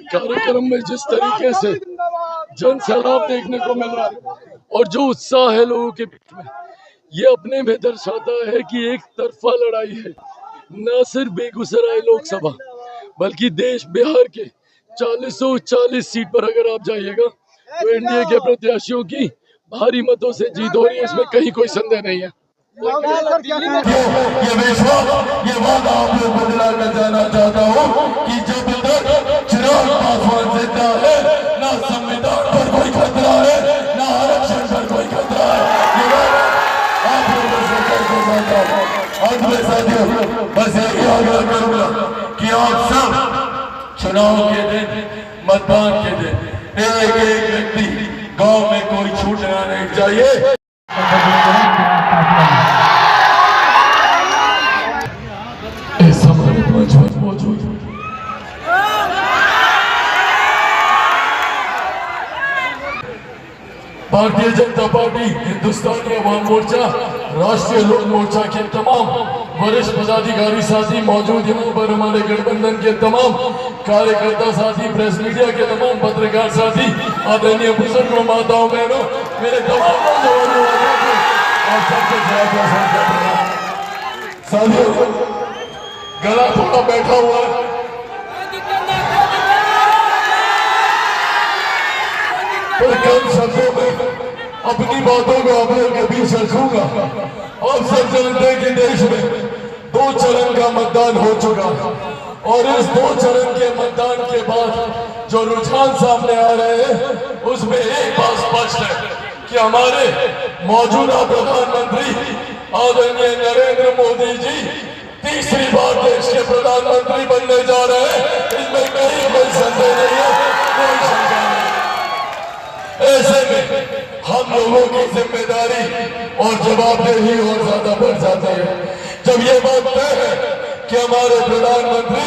कार्यक्रम में जिस तरीके से जन सैलाब देखने को मिल रहा है और जो उत्साह है लोगों के बीच में, ये अपने में दर्शाता है कि एक तरफा लड़ाई है। न सिर्फ बेगूसराय लोकसभा बल्कि देश बिहार के 40 सीट पर अगर आप जाइएगा तो एनडीए के प्रत्याशियों की भारी मतों से जीत हो रही है, इसमें कहीं कोई संदेह नहीं है। ये विश्वास, ये वादा आप लोग को दिला कर जाना चाहता हूँ कि जब तक चिराग पासवान जिंदा है, ना संविधान पर कोई खतरा है, ना आरक्षण पर कोई खतरा है। ये वादा आप लोगों से करके जाता हूँ। अंत में साथियों, बस यही आग्रह करूंगा कि आप सब चुनाव के दिन, मतदान के दिन एक एक व्यक्ति गांव में कोई छूटना नहीं चाहिए। मौजूद भारतीय जनता पार्टी, हिंदुस्तानी अवाम मोर्चा, राष्ट्रीय लोक मोर्चा के तमाम वरिष्ठ पदाधिकारी साथी मौजूद, यहाँ पर हमारे गठबंधन के तमाम कार्यकर्ता साथी, प्रेस मीडिया के तमाम पत्रकार साथी, आदरणीय बुजुर्गों, माताओं, बहनों, मेरे तमाम नौजवानों और सबसे साथियों, गला थोड़ा बैठा हुआ है। पर कम शब्दों में अपनी बातों को आप लोगों के बीच रखूंगा। आप सब जानते हैं कि देश में 2 चरण का मतदान हो चुका है और इस 2 चरण के मतदान के बाद जो रुझान सामने आ रहे हैं उसमें एक बात स्पष्ट है कि हमारे मौजूदा प्रधानमंत्री आदरणीय नरेंद्र मोदी जी तीसरी बार देश के प्रधानमंत्री बनने जा रहे हैं। इसमें कहीं कोई संदेह नहीं है, कोई शंका नहीं। ऐसे में हम लोगों की जिम्मेदारी और जवाबदेही और ज्यादा बढ़ जाती है जब ये बात तय है कि हमारे प्रधानमंत्री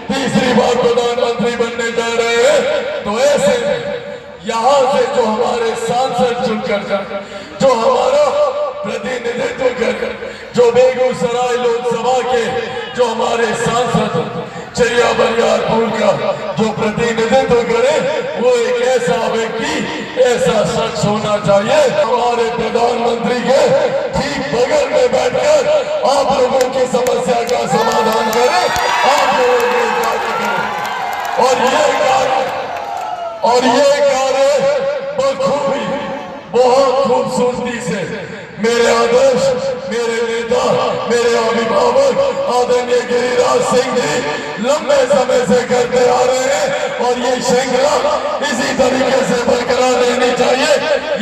तीसरी बार प्रधानमंत्री बनने जा रहे हैं। तो ऐसे में यहाँ से जो हमारे सांसद चुनकर जाए, जो हमारा प्रतिनिधित्व कर, जो बेगूसराय लोकसभा के जो हमारे सांसद चिड़िया बरियारपुर का जो प्रतिनिधित्व करे, वो एक ऐसा व्यक्ति, ऐसा शख्स होना चाहिए हमारे प्रधानमंत्री के ठीक बगल में बैठकर आप लोगों की समस्या का समाधान करे, आप लोगों के कार्य करे। और ये कार्य बखूबी, बहुत खूबसूरती से मेरे आदर्श, मेरे नेता, मेरे अभिभावक आदरणीय गिरिराज सिंह जी लंबे समय से करते आ रहे हैं और ये श्रृंखला इसी तरीके से बरकरार रहनी चाहिए।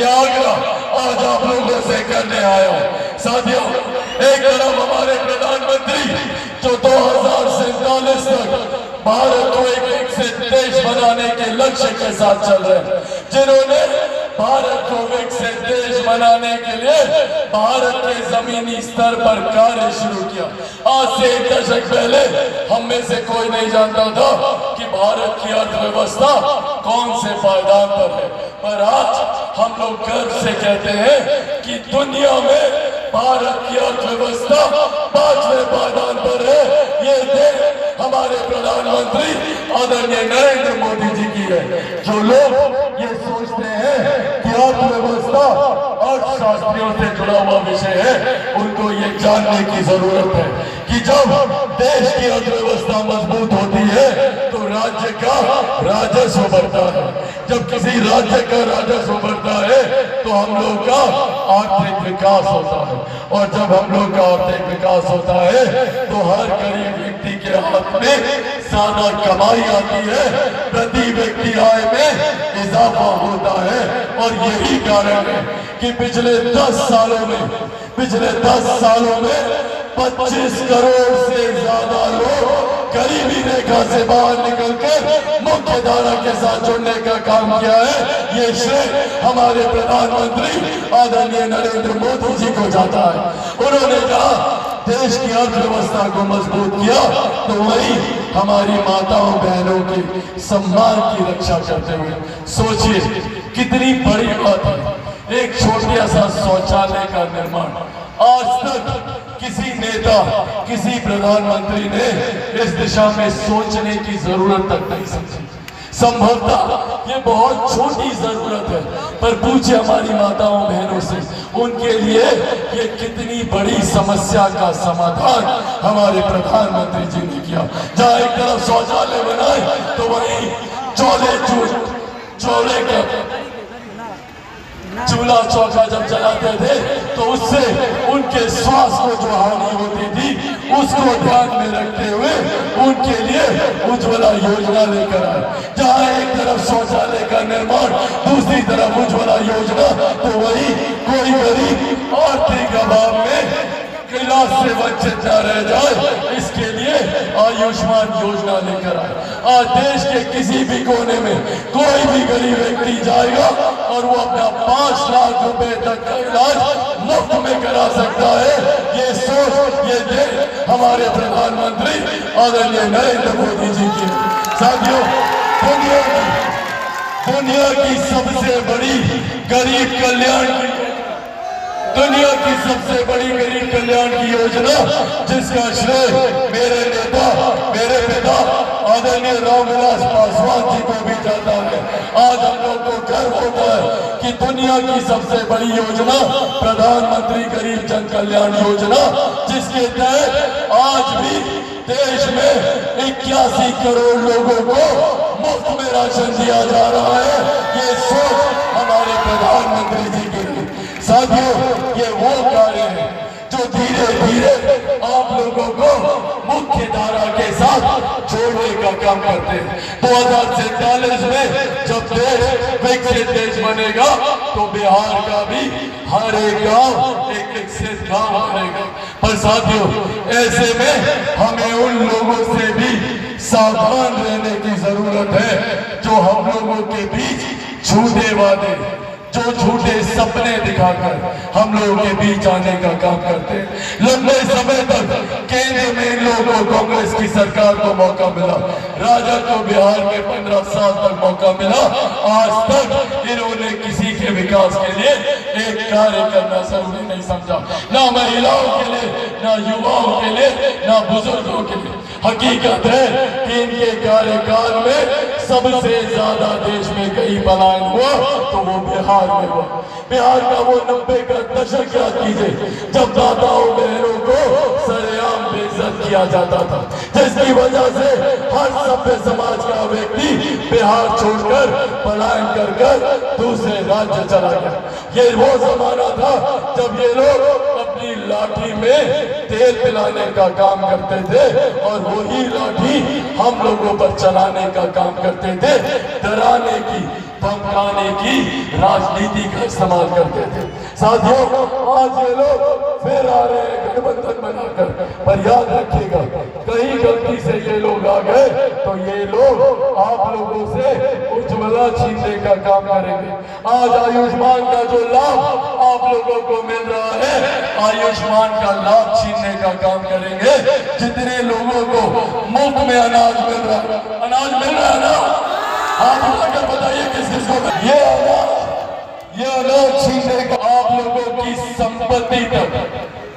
यह आग्रह आज आप लोगों से करने आया हूँ। साथियों, एक तरफ हमारे प्रधानमंत्री जो 2047 तक भारत को एक विकसित देश बनाने के लक्ष्य के साथ चल रहे हैं, जिन्होंने भारत को विकसित देश बनाने के लिए भारत के जमीनी स्तर पर कार्य शुरू किया। आज से 1 दशक पहले हम में से कोई नहीं जानता था कि भारत की अर्थव्यवस्था कौन से पायदान पर है, पर आज हम लोग गर्व से कहते हैं कि दुनिया में भारत की अर्थव्यवस्था 5वें पायदान पर है। ये देश हमारे प्रधानमंत्री आदरणीय नरेंद्र मोदी जी की है। जो लोग ये सोचते हैं कि अर्थव्यवस्था अर्थशास्त्रियों से जुड़ा हुआ विषय है, उनको ये जानने की जरूरत है कि जब देश की अर्थव्यवस्था मजबूत होती है तो राज्य का राजस्व बढ़ता है। जब किसी राज्य का राजस्व बढ़ता है तो हम लोग का आर्थिक विकास होता है, और जब हम लोग का आर्थिक विकास होता है तो हर गरीब व्यक्ति के हाथ में ज्यादा कमाई आती है, प्रति व्यक्ति आय में इजाफा होता है। और यही कारण है कि पिछले 10 सालों में 25 करोड़ से ज्यादा लोग गरीबी रेखा से बाहर निकलकर मुख्य धारा के साथ जुड़ने का काम किया है। ये श्रेय हमारे प्रधानमंत्री आदरणीय नरेंद्र मोदी जी को जाता है। उन्होंने कहा देश की अर्थव्यवस्था को मजबूत किया तो वही हमारी माताओं बहनों के सम्मान की रक्षा करते हुए, सोचिए कितनी बड़ी बात है, एक छोटा सा शौचालय का निर्माण आज तक किसी नेता, किसी प्रधानमंत्री ने इस दिशा में सोचने की जरूरत तक नहीं समझी। संभवतः ये बहुत छोटी जरूरत है, पर पूछे हमारी माताओं बहनों से, उनके लिए ये कितनी बड़ी समस्या का समाधान हमारे प्रधानमंत्री जी ने किया। जहाँ एक तरफ शौचालय बनाए तो वहीं चौले का चूल्हा चौका जब जलाते थे तो उससे उनके स्वास्थ्य को जो हानि होती थी उसको ध्यान में रखते हुए उनके लिए उज्ज्वला योजना लेकर आए। जहाँ एक तरफ शौचालय का निर्माण, दूसरी तरफ उज्ज्वला योजना, तो वही कोई गरीब आर्थिक अभाव में इलाज से वंचित न रह जाए, इसके लिए आयुष्मान योजना लेकर आए। आज देश के किसी भी कोने में कोई भी गरीब व्यक्ति जाएगा और वो अपना 5 लाख रुपए तक का इलाज मुफ्त में करा सकता है। ये सोच, ये देश हमारे प्रधानमंत्री आदरणीय नरेंद्र मोदी जी की। साथियों, दुनिया की सबसे बड़ी गरीब कल्याण दुनिया की सबसे बड़ी गरीब कल्याण की योजना, जिसका श्रेय मेरे नेता, मेरे पिता आदरणीय रामविलास पासवान जी को भी जाता है। आज हम लोग को गर्व होता है कि दुनिया की सबसे बड़ी योजना प्रधानमंत्री गरीब जन कल्याण योजना, जिसके तहत आज भी देश में 81 करोड़ लोगों को मुफ्त में राशन दिया जा रहा है। ये सोच हमारे प्रधानमंत्री जी की। साथियों, ये वो कार्य है जो धीरे धीरे आप लोगों को मुख्य धारा के साथ जोड़ने का काम करते हैं। 2047 में जब देश विकसित देश बनेगा तो बिहार का भी हर एक गांव एक विकसित गांव बनेगा। पर साथियों, ऐसे में हमें उन लोगों से भी सावधान रहने की जरूरत है जो हम लोगों के बीच झूठे वादे, जो झूठे सपने दिखाकर हम लोगों के बीच आने का काम करते हैं। लंबे समय तक केंद्र में इन लोगों को कांग्रेस की सरकार को मौका मिला, राजद को बिहार में 15 साल तक मौका मिला। आज तक इन्होंने किसी के विकास के लिए एक कार्य करना जरूरी नहीं समझा, ना महिलाओं के लिए, ना युवाओं के लिए, ना बुजुर्गों के लिए। हकीकत है कि इनके कार्यकाल में सबसे ज्यादा देश में कहीं पलायन हुआ तो वो बिहार में हुआ। बिहार का वो 90 का दशक याद कीजिए, जब दाताओं बहनों को सरेआम बेइज्जत किया जाता था, जिसकी वजह से हर सभ्य समाज का व्यक्ति बिहार छोड़कर पलायन कर दूसरे राज्य चला गया। ये वो जमाना था जब ये लोग अपनी लाठी में तेल पिलाने का काम करते थे और वही लाठी हम लोगों पर चलाने का काम करते थे, डराने की, धमकाने की राजनीति का इस्तेमाल करते थे। साथियों, आज ये लोग फिर आ रहे हैं गठबंधन बनाकर, पर याद रखिएगा, कहीं गलती से ये लोग आ गए तो ये लोग आप लोगों से उज्ज्वला छीनने का काम करेंगे। आज आयुष्मान का जो लाभ आप लोगों को मिल रहा है, आयुष्मान का लाभ छीनने का काम करेंगे। जितने लोगों को मुफ्त में अनाज मिल रहा है ना, आप आकर बताइए किस किस को ये अनाज छीनने का आप लोगों की संपत्ति तक।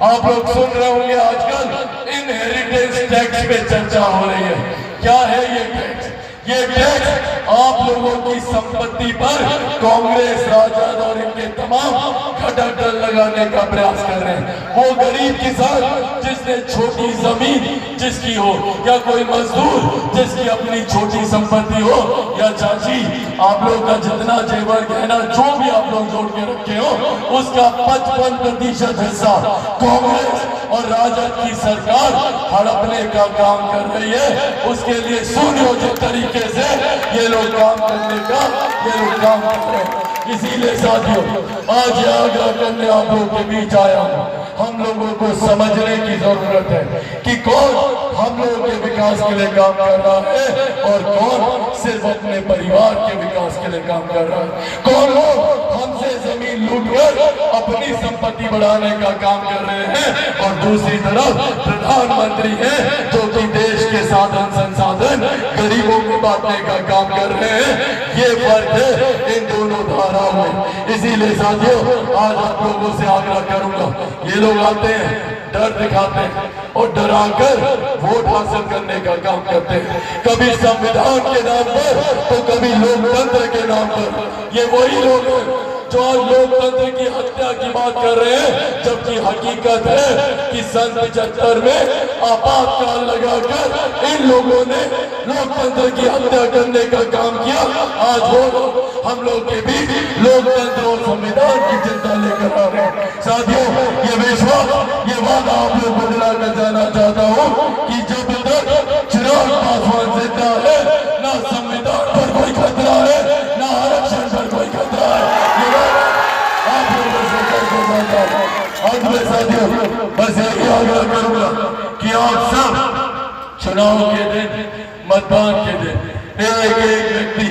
आप लोग सुन रहे होंगे आजकल इनहेरिटेंस टैक्स पे चर्चा हो रही है। क्या है ये टैक्स? ये टैक्स आप लोगों की संपत्ति पर कांग्रेस, राजद और इनके तमाम घटक दल लगाने का प्रयास कर रहे हैं। वो गरीब किसान जिसने छोटी जमीन जिसकी हो, या कोई मजदूर जिसकी अपनी छोटी संपत्ति हो, या चाची आप लोग का जितना जेवर गहना जो भी आप लोग जोड़ के रखे हो, उसका 55% हिस्सा कांग्रेस और राजद की सरकार हड़पने का काम कर रही है। उसके लिए सुनियोजित तरीके से ये लोग काम करने का काम कर रहे हैं। इसीलिए साथियों, आज ये आग्रह करने आप लोगों के बीच आया हूं। हम लोगों को समझने की जरूरत है कि कौन हम लोगों के विकास के लिए काम कर रहा है और कौन सिर्फ अपने परिवार के विकास के लिए काम कर रहा है। कौन लोग हमसे जमीन लूटकर अपनी संपत्ति बढ़ाने का काम कर रहे हैं और दूसरी तरफ प्रधानमंत्री हैं जो कि देश के साधन संसाधन गरीबों को बांटने का काम कर रहे हैं। ये फर्क है इन दोनों धाराओं में। इसीलिए साथियों, आज आप लोगों से आग्रह करूंगा, ये लोग आते हैं डर दिखाते हैं और डराकर वोट हासिल करने का काम करते हैं, कभी संविधान के नाम पर तो कभी लोकतंत्र के नाम पर। ये वही लोग हैं जो आज लोकतंत्र की हत्या की बात कर रहे हैं, जबकि हकीकत है कि सन 75 में आपातकाल लगाकर इन लोगों ने लोकतंत्र की हत्या करने का काम किया। आज वो लोग हम लोग के बीच लोकतंत्र और संविधान की चिंता लेकर आ रहे हैं। साथियों, ये विश्वास, ये वादा आप लोग को दिलाकर जाना चाहता हूँ कि जब तक चिराग पासवान जिंदा है, ना संविधान पर कोई खतरा है, ना आरक्षण पर कोई खतरा है। आप लोगों से करके जाता हूं। अंत में साथियों, बस यही आग्रह करूंगा कि आप सब चुनाव के दिन, मतदान के दिन एक एक व्यक्ति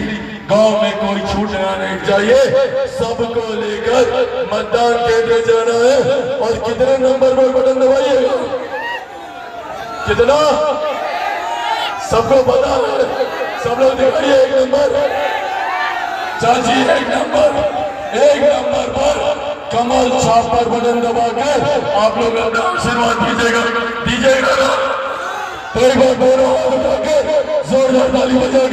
गांव में कोई छूटना नहीं चाहिए, सबको लेकर मतदान केंद्र जाना है। और कितने नंबर पर बटन दबाइएगा? कितना? सबको पता है? सब लोग दिखाइए एक नंबर। चाची एक नंबर पर कमल छाप पर बटन दबाकर आप लोग अपना आशीर्वाद दीजिएगा। तो एक बार दोनों हाथ उठाकर जोरदार ताली बजा